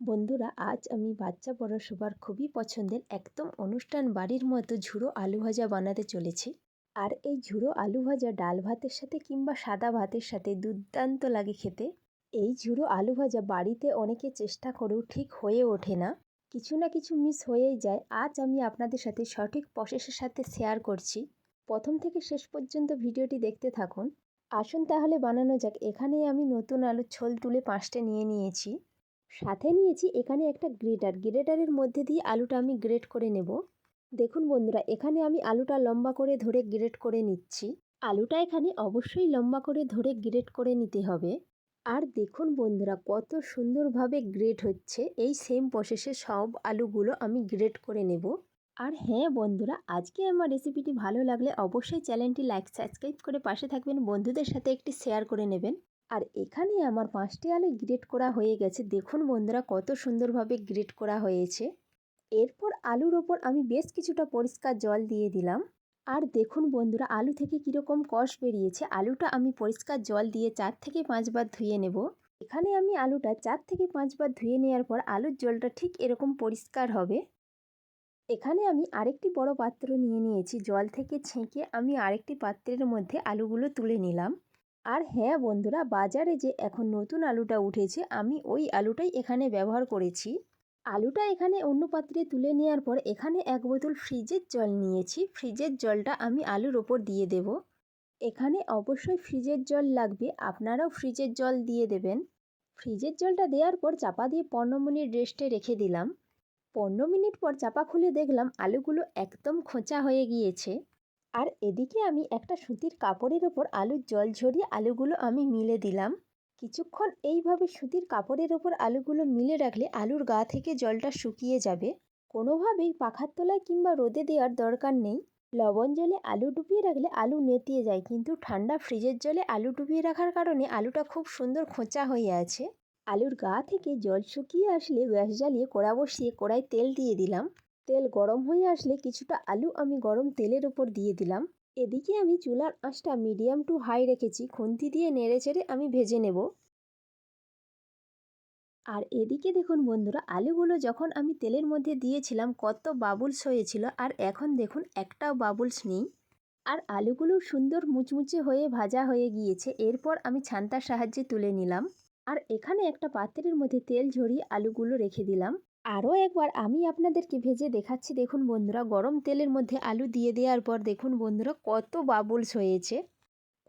বন্ধুরা, আজ আমি বাচ্চা বড় সবার খুবই পছন্দের একদম অনুষ্ঠান বাড়ির মতো ঝুড়ো আলু ভাজা বানাতে চলেছি। আর এই ঝুড়ো আলু ভাজা ডাল ভাতের সাথে কিংবা সাদা ভাতের সাথে দুর্দান্ত লাগে খেতে। এই ঝুড়ো আলু ভাজা বাড়িতে অনেকে চেষ্টা করেও ঠিক হয়ে ওঠে না, কিছু না কিছু মিস হয়েই যায়। আজ আমি আপনাদের সাথে সঠিক প্রসেসের সাথে শেয়ার করছি। প্রথম থেকে শেষ পর্যন্ত ভিডিওটি দেখতে থাকুন। আসুন তাহলে বানানো যাক। এখানে আমি নতুন আলুর ছোল তুলে 5টে নিয়ে নিয়েছি। সাথে নিয়েছি এখানে একটা গ্রেটারের মধ্যে দিয়ে আলুটা আমি গ্রেট করে নেব। দেখুন বন্ধুরা, এখানে আমি আলুটা লম্বা করে ধরে গ্রেট করে নিচ্ছি। আলুটা এখানে অবশ্যই লম্বা করে ধরে গ্রেট করে নিতে হবে। আর দেখুন বন্ধুরা, কত সুন্দরভাবে গ্রেট হচ্ছে। এই সেম প্রসেসে সব আলুগুলো আমি গ্রেট করে নেব। আর হ্যাঁ বন্ধুরা, আজকে আমার রেসিপিটি ভালো লাগলে অবশ্যই চ্যানেলটি লাইক সাবস্ক্রাইব করে পাশে থাকবেন, বন্ধুদের সাথে একটি শেয়ার করে নেবেন। আর এখানে আমার 5টি আলু গ্রেট করা হয়ে গেছে। দেখুন বন্ধুরা, কত সুন্দরভাবে গ্রেট করা হয়েছে। এরপর আলুর ওপর আমি বেশ কিছুটা পরিষ্কার জল দিয়ে দিলাম। আর দেখুন বন্ধুরা, আলু থেকে কীরকম কষ বেরিয়েছে। আলুটা আমি পরিষ্কার জল দিয়ে 4 থেকে 5 বার ধুয়ে নেব। এখানে আমি আলুটা 4 থেকে 5 বার ধুয়ে নেওয়ার পর আলুর জলটা ঠিক এরকম পরিষ্কার হবে। এখানে আমি আরেকটি বড় পাত্র নিয়ে নিয়েছি। জল থেকে ছেঁকে আমি আরেকটি পাত্রের মধ্যে আলুগুলো তুলে নিলাম। আর হ্যাঁ বন্ধুরা, বাজারে যে এখন নতুন আলুটা উঠেছে, আমি ওই আলুটাই এখানে ব্যবহার করেছি। আলুটা এখানে অন্য পাত্রে তুলে নেওয়ার পর এখানে 1 বোতল ফ্রিজের জল নিয়েছি। ফ্রিজের জলটা আমি আলুর ওপর দিয়ে দেব। এখানে অবশ্যই ফ্রিজের জল লাগবে, আপনারাও ফ্রিজের জল দিয়ে দেবেন। ফ্রিজের জলটা দেওয়ার পর চাপা দিয়ে 15 মিনিট রেস্টে রেখে দিলাম। 15 মিনিট পর চাপা খুলে দেখলাম আলুগুলো একদম খোঁচা হয়ে গিয়েছে। আর এদিকে আমি একটা সুতির কাপড়ের ওপর আলুর জল ঝরিয়ে আলুগুলো আমি মিলে দিলাম। কিছুক্ষণ এইভাবে সুতির কাপড়ের ওপর আলুগুলো মিলে রাখলে আলুর গা থেকে জলটা শুকিয়ে যাবে। কোনোভাবেই পাখার তলায় কিংবা রোদে দেওয়ার দরকার নেই। লবণ জলে আলু ডুবিয়ে রাখলে আলু নেতিয়ে যায়, কিন্তু ঠান্ডা ফ্রিজের জলে আলু ডুবিয়ে রাখার কারণে আলুটা খুব সুন্দর খোঁচা হয়ে আছে। আলুর গা থেকে জল শুকিয়ে আসলে গ্যাস জ্বালিয়ে কড়া বসিয়ে কড়ায় তেল দিয়ে দিলাম। তেল গরম হয়ে আসলে কিছুটা আলু আমি গরম তেলের উপর দিয়ে দিলাম। এদিকে আমি চুলার আঁচটা মিডিয়াম টু হাই রেখেছি। খুন্তি দিয়ে নেড়েচেড়ে আমি ভেজে নেব। আর এদিকে দেখুন বন্ধুরা, আলুগুলো যখন আমি তেলের মধ্যে দিয়েছিলাম কত বাবুলস হয়েছিল, আর এখন দেখুন একটাও বাবুলস নেই। আর আলুগুলো সুন্দর মুচমুচে হয়ে ভাজা হয়ে গিয়েছে। এরপর আমি ছান্তার সাহায্যে তুলে নিলাম। আর এখানে একটা পাত্রের মধ্যে তেল ঝরিয়ে আলুগুলো রেখে দিলাম। আরও একবার আমি আপনাদেরকে ভেজে দেখাচ্ছি। দেখুন বন্ধুরা, গরম তেলের মধ্যে আলু দিয়ে দেওয়ার পর দেখুন বন্ধুরা কত বাবুলস হয়েছে।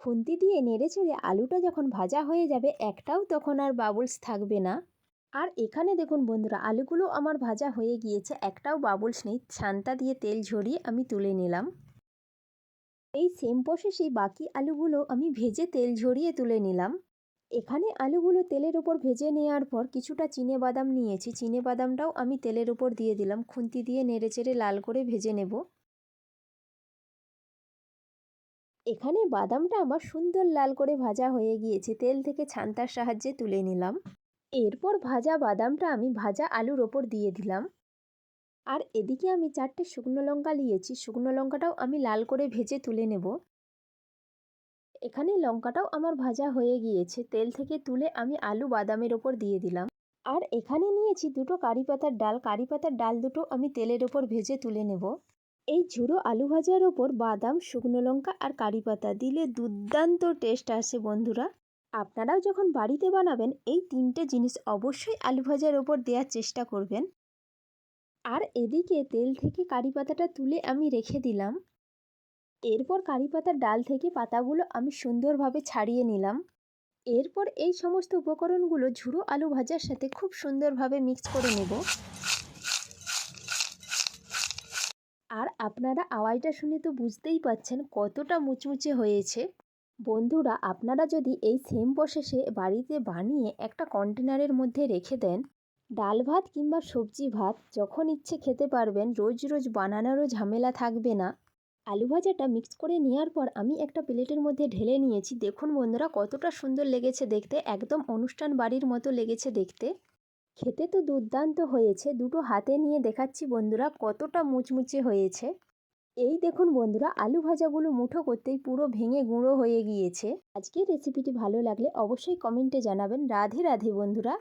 খুন্তি দিয়ে নেড়েচেড়ে আলুটা যখন ভাজা হয়ে যাবে একটাও তখন আর বাবুলস থাকবে না। আর এখানে দেখুন বন্ধুরা, আলুগুলো আমার ভাজা হয়ে গিয়েছে, একটাও বাবুলস নেই। ছান্তা দিয়ে তেল ঝরিয়ে আমি তুলে নিলাম। এই সেম প্রসেসেই বাকি আলুগুলো আমি ভেজে তেল ঝরিয়ে তুলে নিলাম। এখানে আলুগুলো তেলের উপর ভেজে নেওয়ার পর কিছুটা চিনেবাদাম নিয়েছি। চিনেবাদামটাও আমি তেলের উপর দিয়ে দিলাম। খুন্তি দিয়ে নেড়েচেড়ে লাল করে ভেজে নেব। এখানে বাদামটা আমার সুন্দর লাল করে ভাজা হয়ে গিয়েছে। তেল থেকে ছান্তার সাহায্যে তুলে নিলাম। এরপর ভাজা বাদামটা আমি ভাজা আলুর ওপর দিয়ে দিলাম। আর এদিকে আমি 4টে শুকনো লঙ্কা নিয়েছি। শুকনো লঙ্কাটাও আমি লাল করে ভেজে তুলে নেব। এখানে লঙ্কাটাও আমার ভাজা হয়ে গিয়েছে। তেল থেকে তুলে আমি আলু বাদামের ওপর দিয়ে দিলাম। আর এখানে নিয়েছি 2টো কারি পাতার ডাল। কারি পাতার ডাল দুটো আমি তেলের ওপর ভেজে তুলে নেব। এই ঝুড়ো আলু ভাজার ওপর বাদাম, শুকনো লঙ্কা আর কারি পাতা দিলে দুর্দান্ত টেস্ট আসে বন্ধুরা। আপনারাও যখন বাড়িতে বানাবেন এই 3টে জিনিস অবশ্যই আলু ভাজার ওপর দেওয়ার চেষ্টা করবেন। আর এদিকে তেল থেকে কারি পাতাটা তুলে আমি রেখে দিলাম। এরপর কারি পাতার ডাল থেকে পাতাগুলো আমি সুন্দরভাবে ছাড়িয়ে নিলাম। এরপর এই সমস্ত উপকরণগুলো ঝুড়ো আলু ভাজার সাথে খুব সুন্দরভাবে মিক্স করে নেব। আর আপনারা আওয়াজটা শুনে তো বুঝতেই পাচ্ছেন কতটা মুচমুচে হয়েছে। বন্ধুরা, আপনারা যদি এই সেম প্রসেসে বাড়িতে বানিয়ে একটা কন্টেনারের মধ্যে রেখে দেন, ডাল ভাত কিংবা সবজি ভাত যখন ইচ্ছে খেতে পারবেন। রোজ রোজ বানানোরও ঝামেলা থাকবে না। আলু ভাজাটা মিক্স করে নেওয়ার পর আমি একটা প্লেটের মধ্যে ঢেলে নিয়েছি। দেখুন বন্ধুরা, কতটা সুন্দর লেগেছে দেখতে, একদম অনুষ্ঠান বাড়ির মতো লেগেছে দেখতে। খেতে তো দুর্দান্ত হয়েছে। দুটো হাতে নিয়ে দেখাচ্ছি বন্ধুরা কতটা মুচমুচে হয়েছে। এই দেখুন বন্ধুরা, আলু ভাজাগুলো মুঠো করতেই পুরো ভেঙে গুঁড়ো হয়ে গিয়েছে। আজকের রেসিপিটি ভালো লাগলে অবশ্যই কমেন্টে জানাবেন। রাধে রাধে বন্ধুরা।